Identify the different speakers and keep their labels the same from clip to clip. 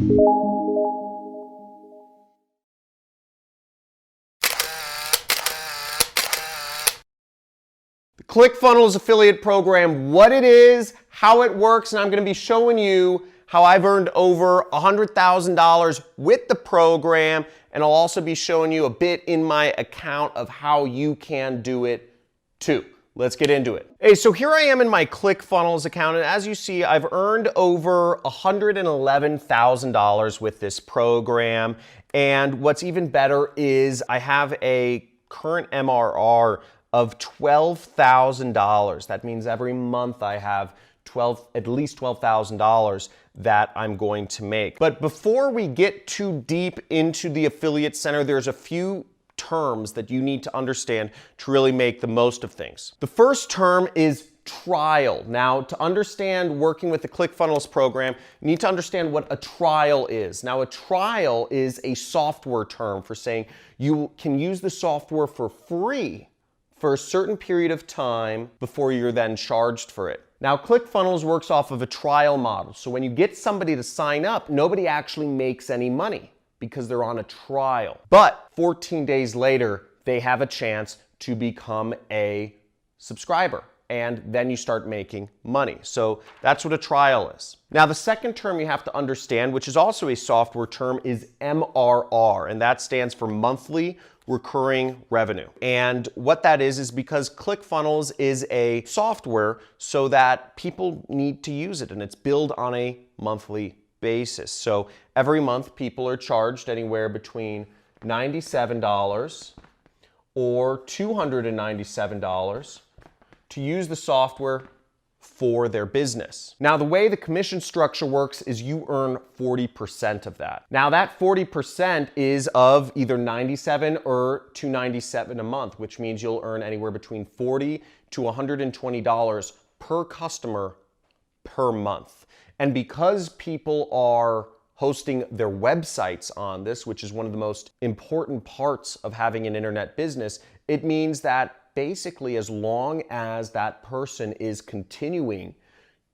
Speaker 1: The ClickFunnels affiliate program, what it is, how it works, and I'm going to be showing you how I've earned over $100,000 with the program, and I'll also be showing you a bit in my account of how you can do it too. Let's get into it. Hey, so here I am in my ClickFunnels account, and as you see, I've earned over $111,000 with this program, and what's even better is I have a current MRR of $12,000. That means every month I have at least $12,000 that I'm going to make. But before we get too deep into the Affiliate Center, there's a few terms that you need to understand to really make the most of things. The first term is trial. Now, to understand working with the ClickFunnels program, you need to understand what a trial is. Now, a trial is a software term for saying you can use the software for free for a certain period of time before you're then charged for it. Now, ClickFunnels works off of a trial model. So when you get somebody to sign up, nobody actually makes any money because they're on a trial. But 14 days later, they have a chance to become a subscriber. And then you start making money. So that's what a trial is. Now, the second term you have to understand, which is also a software term, is MRR, and that stands for monthly recurring revenue. And what that is because ClickFunnels is a software so that people need to use it, and it's billed on a monthly basis. So every month people are charged anywhere between $97 or $297 to use the software for their business. Now, the way the commission structure works is you earn 40% of that. Now, that 40% is of either $97 or $297 a month, which means you'll earn anywhere between $40 to $120 per customer per month. And because people are hosting their websites on this, which is one of the most important parts of having an internet business, it means that basically, as long as that person is continuing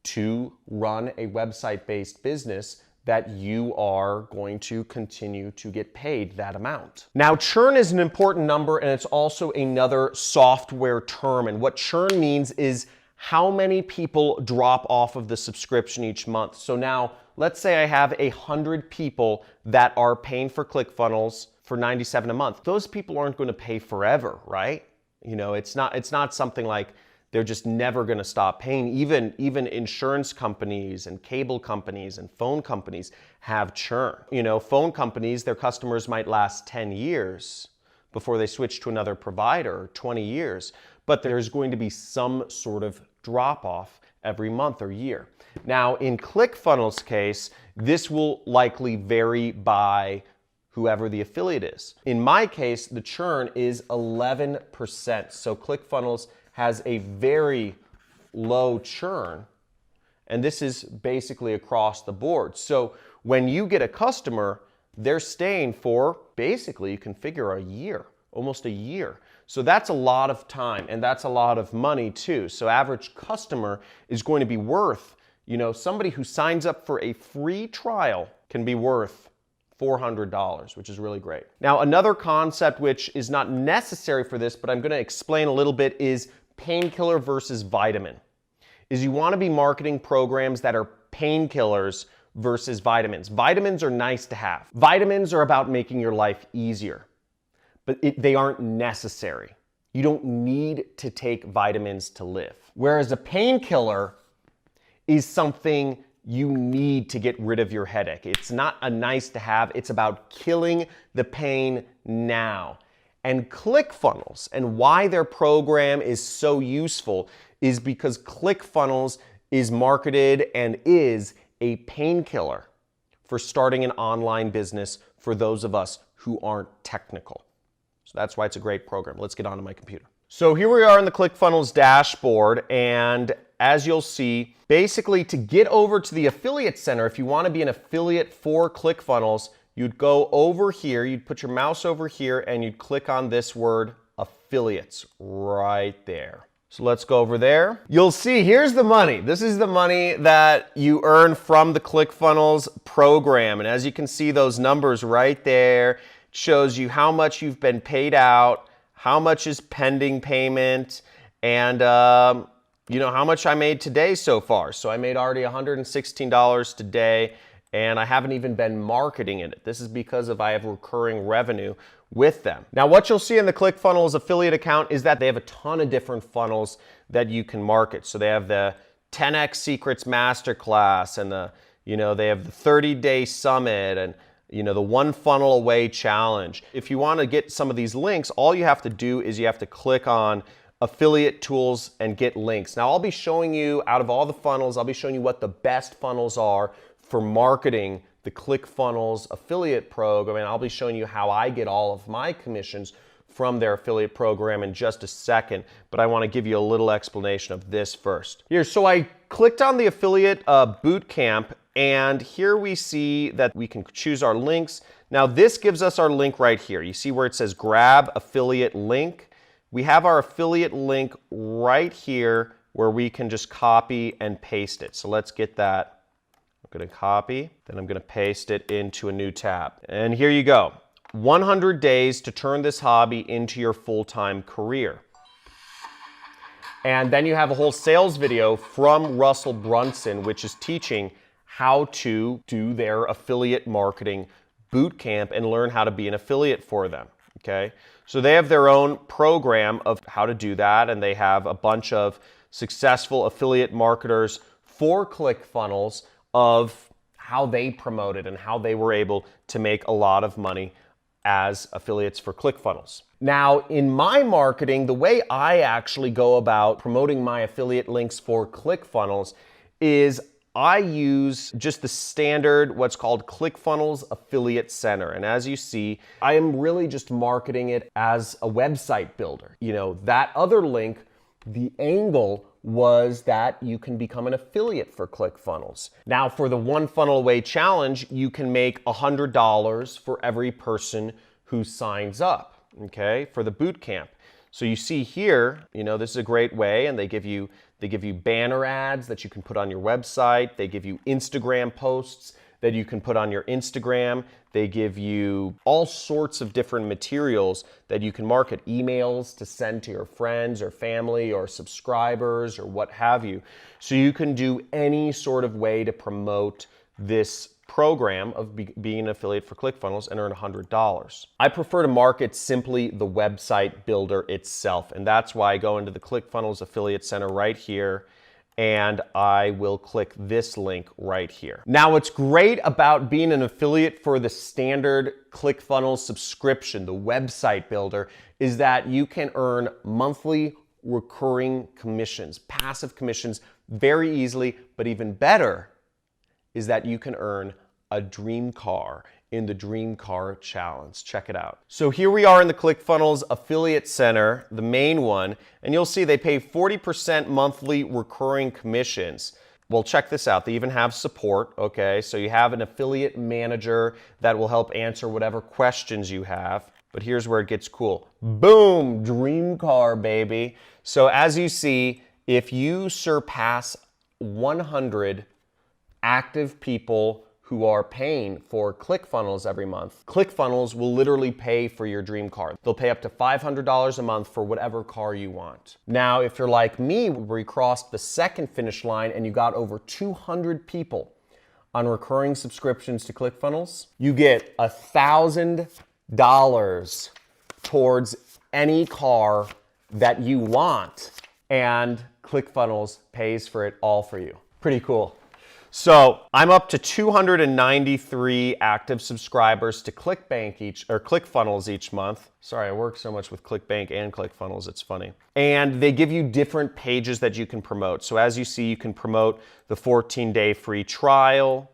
Speaker 1: to run a website-based business, that you are going to continue to get paid that amount. Now, churn is an important number, and it's also another software term. And what churn means is how many people drop off of the subscription each month. So now, let's say I have 100 people that are paying for ClickFunnels for $97 a month. Those people aren't going to pay forever, right? You know, it's not something like they're just never going to stop paying. Even insurance companies and cable companies and phone companies have churn. You know, phone companies, their customers might last 10 years before they switch to another provider, or 20 years. But there's going to be some sort of drop off every month or year. Now, in ClickFunnels' case, this will likely vary by whoever the affiliate is. In my case, the churn is 11%. So ClickFunnels has a very low churn, and this is basically across the board. So when you get a customer, they're staying for basically, you can figure a year, almost a year. So that's a lot of time, and that's a lot of money too. So average customer is going to be worth, you know, somebody who signs up for a free trial can be worth $400, which is really great. Now, another concept which is not necessary for this, but I'm going to explain a little bit, is painkiller versus vitamin. Is you want to be marketing programs that are painkillers versus vitamins. Vitamins are nice to have. Vitamins are about making your life easier, but they aren't necessary. You don't need to take vitamins to live. Whereas a painkiller is something you need to get rid of your headache. It's not a nice to have, it's about killing the pain now. And ClickFunnels, and why their program is so useful, is because ClickFunnels is marketed and is a painkiller for starting an online business for those of us who aren't technical. So that's why it's a great program. Let's get onto my computer. So here we are in the ClickFunnels dashboard, and as you'll see, basically to get over to the Affiliate Center, if you want to be an affiliate for ClickFunnels, you'd go over here, you'd put your mouse over here, and you'd click on this word affiliates right there. So let's go over there. You'll see, here's the money. This is the money that you earn from the ClickFunnels program. And as you can see, those numbers right there shows you how much you've been paid out, how much is pending payment, and you know how much I made today so far. So I made already $116 today, and I haven't even been marketing it. This is because I have recurring revenue with them. Now, what you'll see in the ClickFunnels affiliate account is that they have a ton of different funnels that you can market. So they have the 10x Secrets Masterclass, and they have the 30-day summit, and the one funnel away challenge. If you want to get some of these links, all you have to do is you have to click on affiliate tools and get links. Now, I'll be showing you, out of all the funnels, I'll be showing you what the best funnels are for marketing the ClickFunnels affiliate program, and I'll be showing you how I get all of my commissions from their affiliate program in just a second, but I want to give you a little explanation of this first. Here, so I clicked on the affiliate bootcamp, and here we see that we can choose our links. Now, this gives us our link right here. You see where it says grab affiliate link? We have our affiliate link right here where we can just copy and paste it. So let's get that. I'm going to copy, then I'm going to paste it into a new tab. And here you go. 100 days to turn this hobby into your full-time career. And then you have a whole sales video from Russell Brunson, which is teaching how to do their affiliate marketing bootcamp and learn how to be an affiliate for them. Okay? So they have their own program of how to do that, and they have a bunch of successful affiliate marketers for ClickFunnels of how they promoted and how they were able to make a lot of money as affiliates for ClickFunnels. Now, in my marketing, the way I actually go about promoting my affiliate links for ClickFunnels is I use just the standard, what's called ClickFunnels Affiliate Center. And as you see, I am really just marketing it as a website builder. That other link, the angle was that you can become an affiliate for ClickFunnels. Now, for the One Funnel Away Challenge, you can make $100 for every person who signs up, okay, for the boot camp. So you see here, this is a great way, and they give you banner ads that you can put on your website. They give you Instagram posts that you can put on your Instagram. They give you all sorts of different materials that you can market, emails to send to your friends or family or subscribers or what have you. So you can do any sort of way to promote this program of being an affiliate for ClickFunnels and earn $100. I prefer to market simply the website builder itself, and that's why I go into the ClickFunnels Affiliate Center right here, and I will click this link right here. Now, what's great about being an affiliate for the standard ClickFunnels subscription, the website builder, is that you can earn monthly recurring commissions, passive commissions very easily, but even better is that you can earn a dream car in the Dream Car Challenge. Check it out. So here we are in the ClickFunnels Affiliate Center, the main one, and you'll see they pay 40% monthly recurring commissions. Well, check this out. They even have support, okay? So you have an affiliate manager that will help answer whatever questions you have. But here's where it gets cool. Boom, Dream Car, baby. So as you see, if you surpass 100 active people who are paying for ClickFunnels every month, ClickFunnels will literally pay for your dream car. They'll pay up to $500 a month for whatever car you want. Now, if you're like me, where you crossed the second finish line and you got over 200 people on recurring subscriptions to ClickFunnels, you get $1,000 towards any car that you want, and ClickFunnels pays for it all for you. Pretty cool. So I'm up to 293 active subscribers to ClickFunnels each month. Sorry, I work so much with ClickBank and ClickFunnels, it's funny. And they give you different pages that you can promote. So as you see, you can promote the 14-day free trial.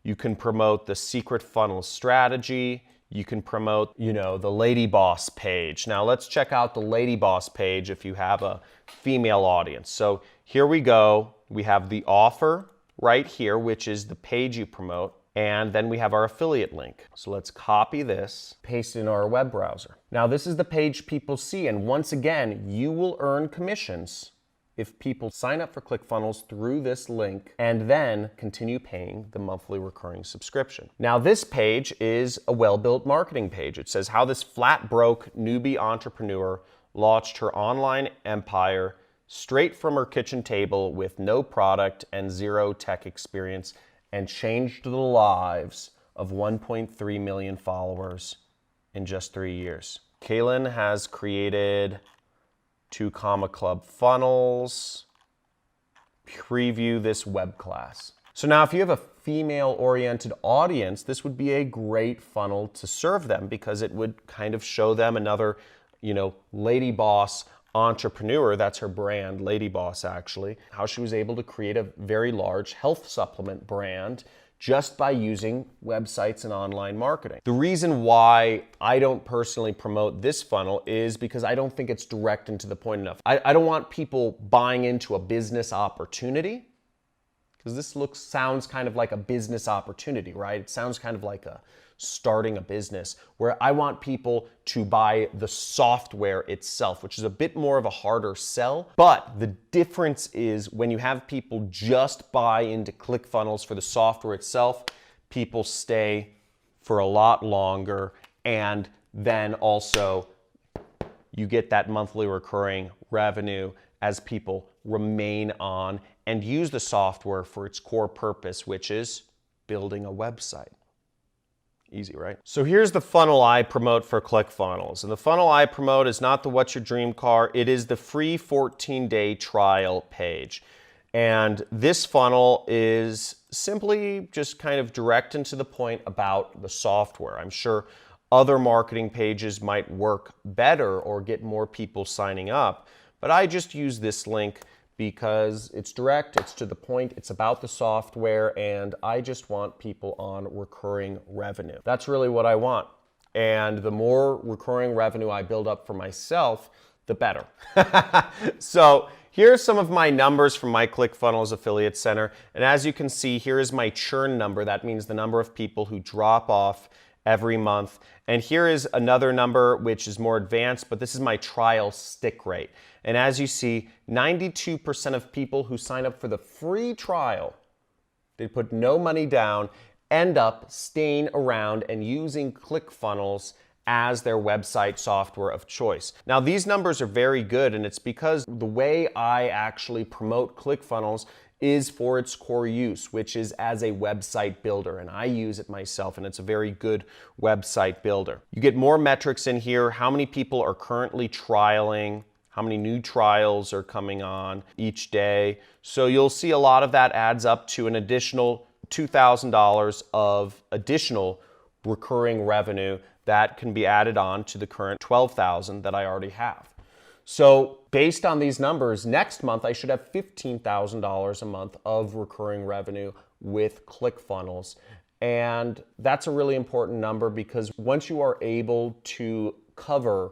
Speaker 1: You can promote the secret funnel strategy. You can promote, the Lady Boss page. Now let's check out the Lady Boss page if you have a female audience. So here we go. We have the offer right here, which is the page you promote, and then we have our affiliate link. So let's copy this, paste it in our web browser. Now this is the page people see, and once again, you will earn commissions if people sign up for ClickFunnels through this link and then continue paying the monthly recurring subscription. Now this page is a well-built marketing page. It says how this flat broke newbie entrepreneur launched her online empire straight from her kitchen table with no product and zero tech experience and changed the lives of 1.3 million followers in just 3 years. Kaylin has created 2 Comma Club funnels. Preview this web class. So now if you have a female-oriented audience, this would be a great funnel to serve them because it would kind of show them another, lady boss entrepreneur. That's her brand, Lady Boss actually, how she was able to create a very large health supplement brand just by using websites and online marketing. The reason why I don't personally promote this funnel is because I don't think it's direct and to the point enough. I don't want people buying into a business opportunity, because this sounds kind of like a business opportunity, right? It sounds kind of like starting a business, where I want people to buy the software itself, which is a bit more of a harder sell. But the difference is when you have people just buy into ClickFunnels for the software itself, people stay for a lot longer, and then also you get that monthly recurring revenue as people remain on and use the software for its core purpose, which is building a website. Easy, right? So here's the funnel I promote for ClickFunnels. And the funnel I promote is not the What's Your Dream Car, it is the free 14-day trial page. And this funnel is simply just kind of direct and to the point about the software. I'm sure other marketing pages might work better or get more people signing up, but I just use this link because it's direct, it's to the point, it's about the software, and I just want people on recurring revenue. That's really what I want. And the more recurring revenue I build up for myself, the better. So here's some of my numbers from my ClickFunnels Affiliate Center. And as you can see, here is my churn number. That means the number of people who drop off every month. And here is another number which is more advanced, but this is my trial stick rate. And as you see, 92% of people who sign up for the free trial, they put no money down, end up staying around and using ClickFunnels as their website software of choice. Now these numbers are very good, and it's because the way I actually promote ClickFunnels is for its core use, which is as a website builder, and I use it myself, and it's a very good website builder. You get more metrics in here, how many people are currently trialing, how many new trials are coming on each day. So you'll see a lot of that adds up to an additional $2,000 of additional recurring revenue that can be added on to the current $12,000 that I already have. So based on these numbers, next month I should have $15,000 a month of recurring revenue with ClickFunnels. And that's a really important number because once you are able to cover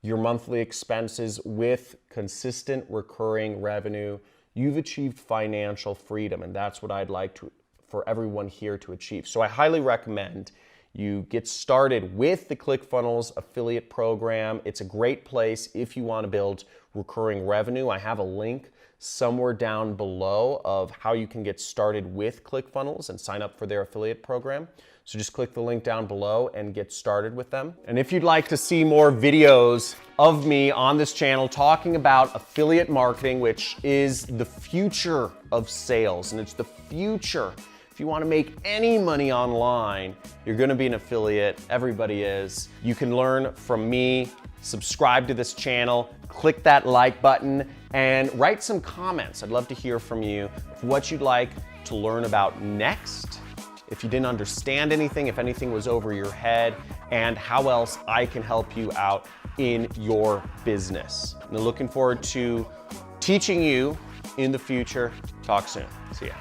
Speaker 1: your monthly expenses with consistent recurring revenue, you've achieved financial freedom, and that's what I'd like for everyone here to achieve. So I highly recommend you get started with the ClickFunnels affiliate program. It's a great place if you want to build recurring revenue. I have a link somewhere down below of how you can get started with ClickFunnels and sign up for their affiliate program. So just click the link down below and get started with them. And if you'd like to see more videos of me on this channel talking about affiliate marketing, which is the future of sales, and it's the future. If you want to make any money online, you're going to be an affiliate. Everybody is. You can learn from me, subscribe to this channel, click that like button, and write some comments. I'd love to hear from you what you'd like to learn about next, if you didn't understand anything, if anything was over your head, and how else I can help you out in your business. I'm looking forward to teaching you in the future. Talk soon. See ya.